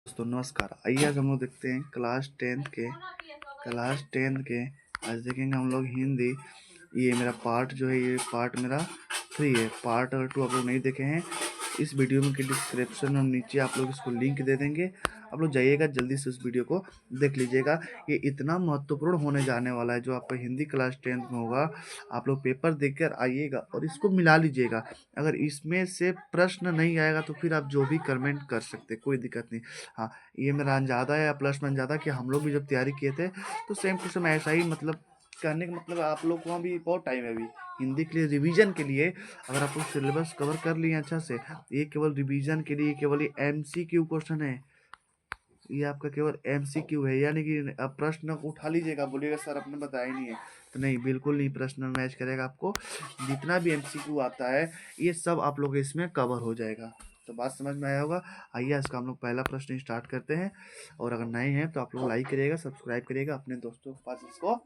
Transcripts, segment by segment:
दोस्तों नमस्कार। आइए आज हम लोग देखते हैं क्लास टेंथ के आज देखेंगे हम लोग हिंदी। ये मेरा पार्ट जो है, ये पार्ट मेरा 3 है। पार्ट 2 आप लोग नहीं देखे हैं, इस वीडियो में के डिस्क्रिप्शन में नीचे आप लोग इसको लिंक दे देंगे। आप लोग जाइएगा जल्दी से उस वीडियो को देख लीजिएगा। ये इतना महत्वपूर्ण होने जाने वाला है जो आपका हिंदी क्लास 10th में होगा। आप लोग पेपर देख आइएगा और इसको मिला लीजिएगा। अगर इसमें से प्रश्न नहीं आएगा तो फिर आप जो भी कमेंट कर सकते, कोई दिक्कत नहीं। हाँ, ये मेरा अंदाज़ा है या प्लस में अंदाज़ा कि हम लोग भी जब तैयारी किए थे तो सेम टू सेम ऐसा ही, मतलब कहने का मतलब आप लोग को वहाँ भी बहुत टाइम है अभी हिंदी के लिए, रिवीजन के लिए। अगर आप लोग सिलेबस कवर कर लिए अच्छा से, ये केवल रिवीजन के लिए, केवल ये एमसीक्यू क्वेश्चन है। ये आपका केवल एमसीक्यू है, यानी कि आप प्रश्न को उठा लीजिएगा, बोलिएगा सर आपने बताया ही नहीं है, तो नहीं, बिल्कुल नहीं प्रश्न मैच करेगा। आपको जितना भी एमसीक्यू आता है ये सब आप लोग इसमें कवर हो जाएगा। तो बात समझ में आया होगा। आइए इसका हम लोग पहला प्रश्न स्टार्ट करते हैं। और अगर नए हैं तो आप लोग लाइक करिएगा, सब्सक्राइब करिएगा, अपने दोस्तों के पास इसको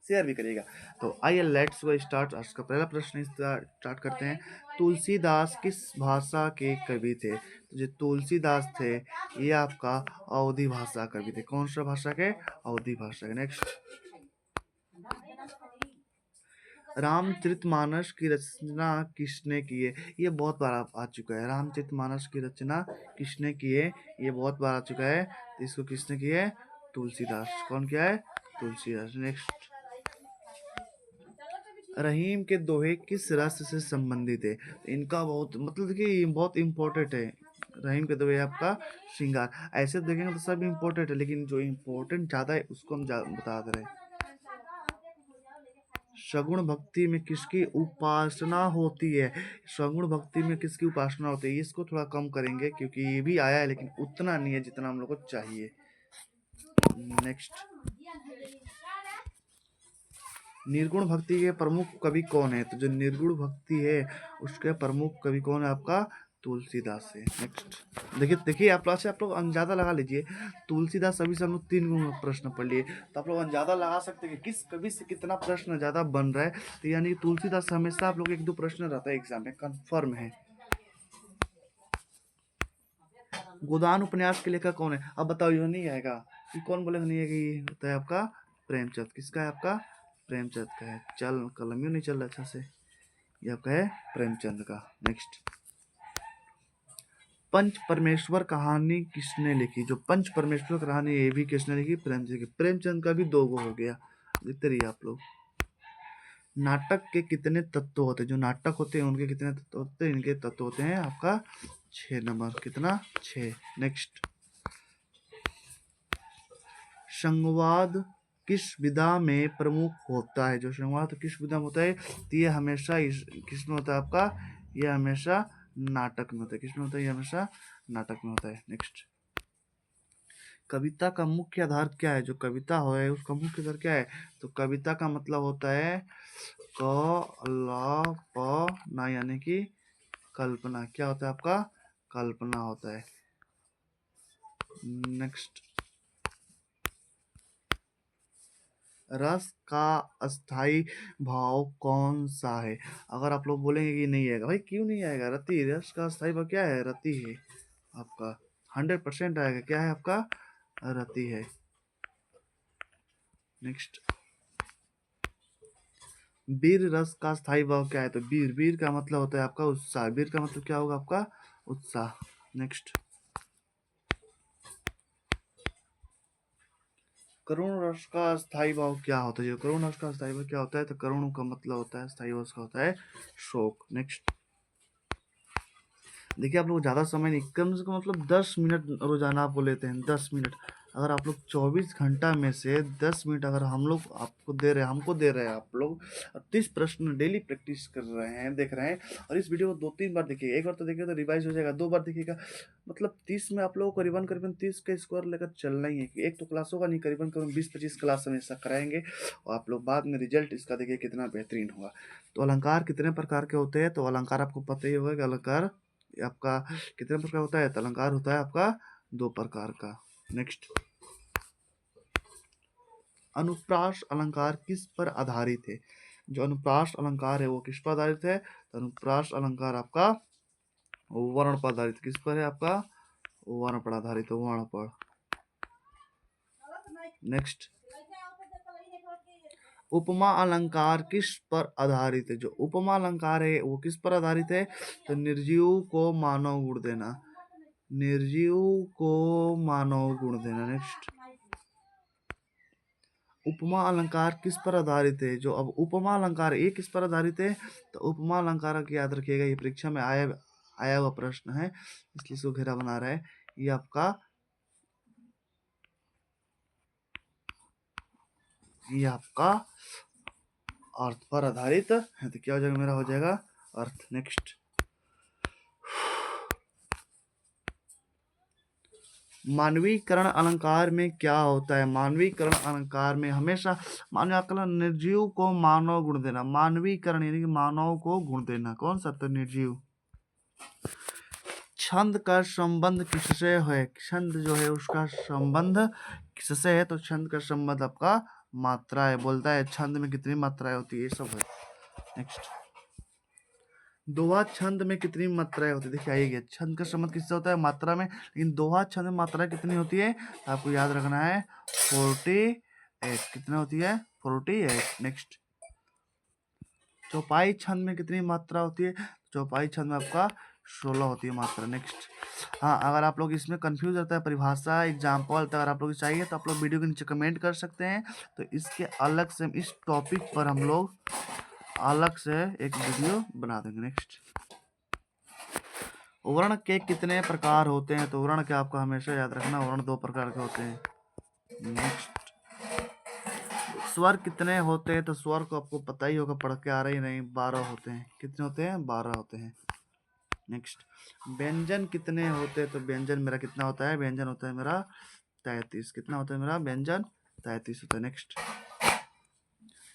शेयर भी करिएगा। तो आइए लेट्स गो स्टार्ट। आज का पहला प्रश्न स्टार्ट करते हैं। तुलसीदास किस भाषा के कवि थे? तो जो तुलसीदास थे ये आपका अवधी भाषा कवि थे। कौन सा भाषा के? अवधी भाषा के। नेक्स्ट, रामचरितमानस की रचना किसने की है? ये बहुत बार आ चुका है। रामचरितमानस की रचना किसने की है? ये बहुत बार आ चुका है। तो इसको किसने की है? तुलसीदास। कौन किया है? तुलसीदास। नेक्स्ट, रहीम के दोहे किस रस से संबंधित है? इनका बहुत मतलब देखिए ये बहुत इम्पोर्टेंट है। रहीम के दोहे आपका श्रृंगार। ऐसे देखेंगे तो सब इम्पोर्टेंट है, लेकिन जो इम्पोर्टेंट ज़्यादा है उसको हम बता दे रहे हैं। सगुण भक्ति में किसकी उपासना होती है? सगुण भक्ति में किसकी उपासना होती है? इसको थोड़ा कम करेंगे क्योंकि ये भी आया है लेकिन उतना नहीं है जितना हम लोग को चाहिए। नेक्स्ट, निर्गुण भक्ति के प्रमुख कवि कौन है? तो जो निर्गुण भक्ति है उसके प्रमुख कवि कौन है? आपका तुलसीदास है। नेक्स्ट, देखिए देखिए आप लोग अंदाजा लगा लीजिए। तुलसीदास अभी से हम लोग 3 प्रश्न पढ़ लिए, तो आप लोग अंदाजा लगा सकते हैं कि किस कवि से कितना प्रश्न ज्यादा बन रहा है। तो यानी कि तुलसीदास हमेशा आप लोग 1-2 प्रश्न रहता है एग्जाम में, कन्फर्म है। गोदान उपन्यास के लेखक कौन है? अब बताओ, ये नहीं आएगा, ये कौन बोलेगा नहीं है कि ये होता है आपका प्रेमचंद। किसका है? आपका प्रेमचंद का है। चल कलम नहीं चल रहा अच्छा से, ये आपका है प्रेमचंद का। नेक्स्ट, पंच परमेश्वर कहानी किसने लिखी? जो पंच परमेश्वर कहानी ये भी किसने लिखी? प्रेमचंद की। प्रेमचंद का भी 2 गो हो गया, देखते रहिए आप लोग। नाटक के कितने तत्व होते हैं? जो नाटक होते हैं उनके कितने तत्व होते हैं? इनके तत्व होते हैं आपका 6 नंबर। कितना? 6। नेक्स्ट, संवाद किस विधा में प्रमुख होता है? जो संवाद किस विधा में होता है? तो ये हमेशा किसमें होता है आपका? ये हमेशा नाटक में होता है। किसमें होता है? ये हमेशा नाटक में होता है। नेक्स्ट, कविता का मुख्य आधार क्या है? जो कविता है उसका मुख्य आधार क्या है? तो कविता का मतलब होता है कल्पना, यानी कि कल्पना। क्या होता है आपका? कल्पना होता है। नेक्स्ट, रस का स्थायी भाव कौन सा है? अगर आप लोग बोलेंगे कि नहीं आएगा, भाई क्यों नहीं आएगा? रति। रस का स्थायी भाव क्या है? रति है आपका। 100% आएगा। क्या है आपका? रति है। नेक्स्ट, वीर रस का स्थायी भाव क्या है? तो वीर, वीर का मतलब होता है आपका उत्साह। वीर का मतलब क्या होगा? आपका उत्साह। नेक्स्ट, करुण रस का स्थायी भाव क्या होता है? जो करुण रस का स्थायी भाव क्या होता है? तो करुण का मतलब होता है, स्थायी भाव उसका होता है शोक। नेक्स्ट, देखिए आप लोग ज़्यादा समय नहीं, कम से कम मतलब 10 मिनट रोजाना आपको लेते हैं। 10 मिनट अगर आप लोग 24 घंटा में से 10 मिनट अगर हम लोग आपको दे रहे हैं, हमको दे रहे हैं, आप लोग 30 प्रश्न डेली प्रैक्टिस कर रहे हैं, देख रहे हैं, और इस वीडियो को 2-3 बार देखिएगा। एक बार तो देखिएगा तो रिवाइज हो जाएगा, 2 बार देखिएगा, मतलब 30 में आप लोगों को करीबन करीबन 30 का स्कोर लेकर चलना ही है। कि एक तो क्लास होगा नहीं, करीबन करीबन 20-25 क्लास हमेशा कराएंगे, और आप लोग बाद में रिजल्ट इसका देखिए कितना बेहतरीन होगा। तो अलंकार कितने प्रकार के होते हैं? तो अलंकार आपको पता ही होगा कि अलंकार आपका कितने प्रकार होता है? तो अलंकार होता है आपका 2 प्रकार का। नेक्स्ट, अनुप्रास अलंकार किस पर आधारित है? जो अनुप्रास अलंकार है वो किस पर आधारित है? तो अनुप्रास अलंकार आपका वर्ण पर आधारित। किस पर है? आपका वर्ण पर आधारित है, वर्ण पर। नेक्स्ट, उपमा अलंकार किस पर आधारित है? जो उपमा अलंकार है वो किस पर आधारित है? तो निर्जीव को मानव गुण देना, निर्जीव को मानव गुण देना। नेक्स्ट, उपमा अलंकार किस पर आधारित है? जो अब उपमा अलंकार ये किस पर आधारित है? तो उपमा अलंकार की याद रखिएगा, ये परीक्षा में आया हुआ प्रश्न है, इसलिए इसको घेरा बना रहा है। ये आपका अर्थ पर आधारित है, तो क्या हो जाएगा मेरा? हो जाएगा अर्थ। नेक्स्ट, मानवीकरण अलंकार में क्या होता है? मानवीकरण अलंकार में हमेशा मानवीकरण, निर्जीव को मानव गुण देना, मानवीकरण यानी कि मानव को गुण देना। कौन सा? तो निर्जीव। छंद का संबंध किससे है? छंद जो है उसका संबंध किससे है? तो छंद का संबंध आपका मात्रा है, बोलता है छंद में कितनी मात्राएं होती है, ये सब है। नेक्स्ट, दोहा छंद में कितनी मात्राएं होती है? देखिए आइए, छंद का संबंध किससे होता है? मात्रा में, लेकिन दोहा छंद में मात्रा कितनी होती है? तो आपको याद रखना है 48। कितना होती है? 48। नेक्स्ट, चौपाई छंद में कितनी मात्रा होती है? चौपाई छंद में आपका 16 होती है मात्रा। नेक्स्ट, हाँ, अगर आप लोग इसमें कंफ्यूज रहता है परिभाषा एग्जाम्पल, तो अगर आप लोग चाहिए तो आप लोग वीडियो के नीचे कमेंट कर सकते हैं, तो इसके अलग से इस टॉपिक पर हम लोग अलग से एक वीडियो बना देंगे। नेक्स्ट, वर्ण के कितने प्रकार होते हैं? तो वर्ण के आपको हमेशा याद रखना, वर्ण 2 प्रकार के होते हैं। नेक्स्ट, स्वर कितने होते हैं? तो स्वर को आपको पता ही होगा, पढ़ के आ रहा ही नहीं, 12 होते हैं। कितने होते हैं? 12 होते हैं। नेक्स्ट, व्यंजन कितने होते हैं? तो व्यंजन मेरा कितना होता है? व्यंजन होता है मेरा 33। कितना होता है मेरा? व्यंजन 33 होता है। नेक्स्ट,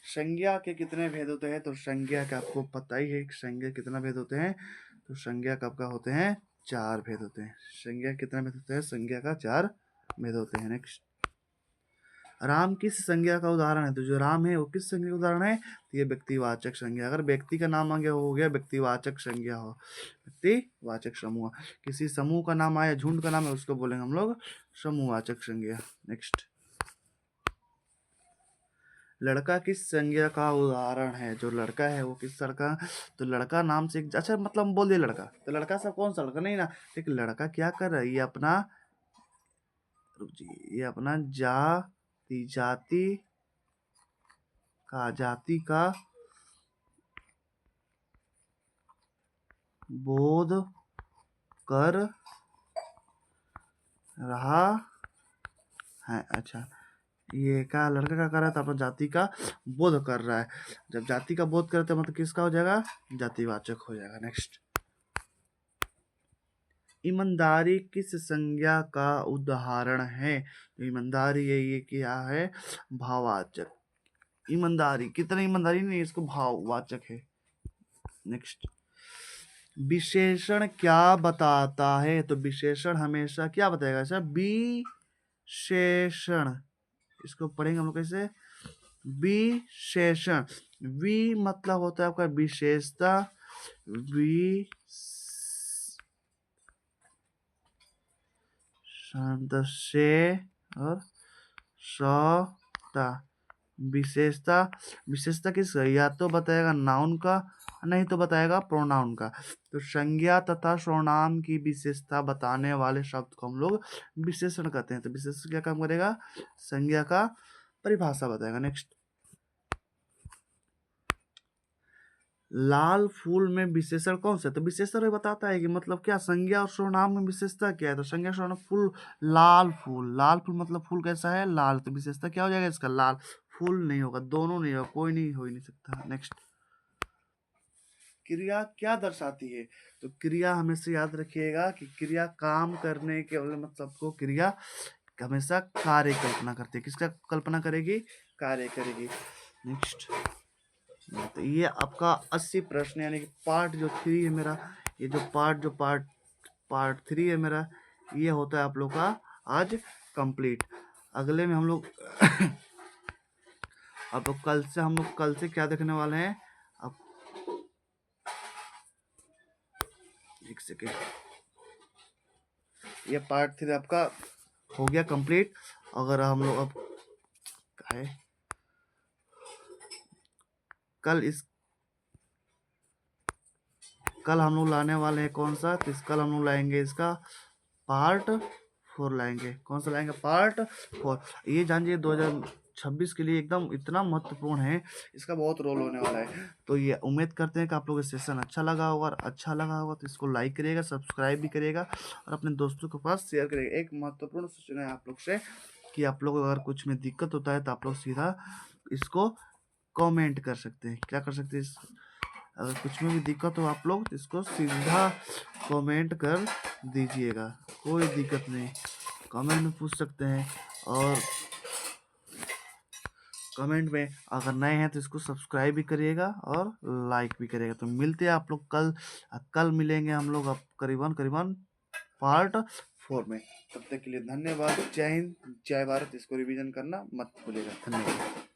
संज्ञा के कितने भेद होते हैं? तो संज्ञा का आपको पता ही है, संज्ञा कितना भेद होते हैं? तो संज्ञा का आपका होते हैं 4 भेद होते हैं। संज्ञा कितना भेद होते हैं? संज्ञा का 4 भेद होते हैं। नेक्स्ट, राम किस संज्ञा का उदाहरण है? तो जो राम है वो किस संज्ञा का उदाहरण है? तो ये व्यक्तिवाचक संज्ञा। अगर व्यक्ति का नाम आ गया हो गया व्यक्तिवाचक संज्ञा, हो व्यक्तिवाचक समूह। किसी समूह का नाम आया, झुंड का नाम है, उसको बोलेंगे हम लोग समूहवाचक संज्ञा। नेक्स्ट, लड़का किस संज्ञा का उदाहरण है? जो लड़का है वो किस लड़का? तो लड़का नाम से अच्छा, मतलब हम बोल दिए लड़का, तो लड़का सब कौन सा लड़का? नहीं ना, एक लड़का क्या कर रहा है? ये अपना, ये अपना जाति का बोध कर रहा है। अच्छा, ये क्या लड़का क्या कर रहा है? तो अपना जाति का बोध कर रहा है। जब जाति का बोध करते हैं मतलब किसका हो जाएगा? जातिवाचक हो जाएगा। नेक्स्ट, ईमानदारी किस संज्ञा का उदाहरण है? ईमानदारी ये क्या है? भाववाचक। ईमानदारी कितना, ईमानदारी नहीं, इसको भाववाचक है। नेक्स्ट, विशेषण क्या बताता है? तो विशेषण हमेशा क्या बताएगा? सर विशेषण, इसको पढ़ेंगे हम लोग कैसे? विशेषण, वि मतलब होता है आपका विशेषता, से और सता। विशेषता, विशेषता किस, या तो बताएगा नाउन का, नहीं तो बताएगा प्रोनाउन का। तो संज्ञा तथा सर्वनाम की विशेषता बताने वाले शब्द को हम लोग विशेषण कहते हैं। तो विशेषण क्या काम करेगा? संज्ञा का परिभाषा बताएगा। नेक्स्ट, लाल फूल में विशेषण कौन सा? तो विशेषण बताता है कि मतलब क्या संज्ञा और सर्वनाम में विशेषता क्या है? तो संज्ञा सर्वनाम, फूल, लाल फूल, लाल फूल मतलब फूल कैसा है? लाल। तो विशेषता क्या हो जाएगा इसका? लाल। फूल नहीं होगा, दोनों नहीं होगा, कोई नहीं हो ही नहीं सकता। नेक्स्ट, क्रिया क्या दर्शाती है? तो क्रिया हमेशा याद रखिएगा कि क्रिया काम करने के मतलब को क्रिया हमेशा कार्य कल्पना करती है। किसका कल्पना करेगी? कार्य करेगी। नेक्स्ट, तो ये आपका 80 प्रश्न यानी कि पार्ट जो 3 है मेरा, ये जो पार्ट 3 है मेरा, ये होता है आप लोग का आज कंप्लीट। अगले में हम लोग अब कल से क्या देखने वाले हैं? अब एक सेकेंड, ये पार्ट 3 आपका हो गया कंप्लीट। अगर हम लोग अब है कल इस कल हम लोग लाने वाले हैं कौन सा, तो कल हम लोग लाएंगे इसका पार्ट 4 लाएंगे। कौन सा लाएंगे? पार्ट 4। ये जानिए 2026 के लिए एकदम इतना महत्वपूर्ण है, इसका बहुत रोल होने वाला है। तो ये उम्मीद करते हैं कि आप लोग सेशन अच्छा लगा होगा, और अच्छा लगा होगा तो इसको लाइक करिएगा, सब्सक्राइब भी करिएगा और अपने दोस्तों के पास शेयर करिएगा। एक महत्वपूर्ण सूचना है आप लोग से कि आप लोग अगर कुछ में दिक्कत होता है तो आप लोग सीधा इसको कमेंट कर सकते हैं। क्या कर सकते हैं? अगर कुछ में भी दिक्कत हो आप लोग इसको सीधा कमेंट कर दीजिएगा, कोई दिक्कत नहीं, कमेंट में पूछ सकते हैं। और कमेंट में अगर नए हैं तो इसको सब्सक्राइब भी करिएगा और लाइक भी करिएगा। तो मिलते हैं आप लोग कल मिलेंगे हम लोग अब करीबन पार्ट 4 में। तब तक के लिए धन्यवाद। जय हिंद, जय भारत। इसको रिवीजन करना मत भूलिएगा। धन्यवाद।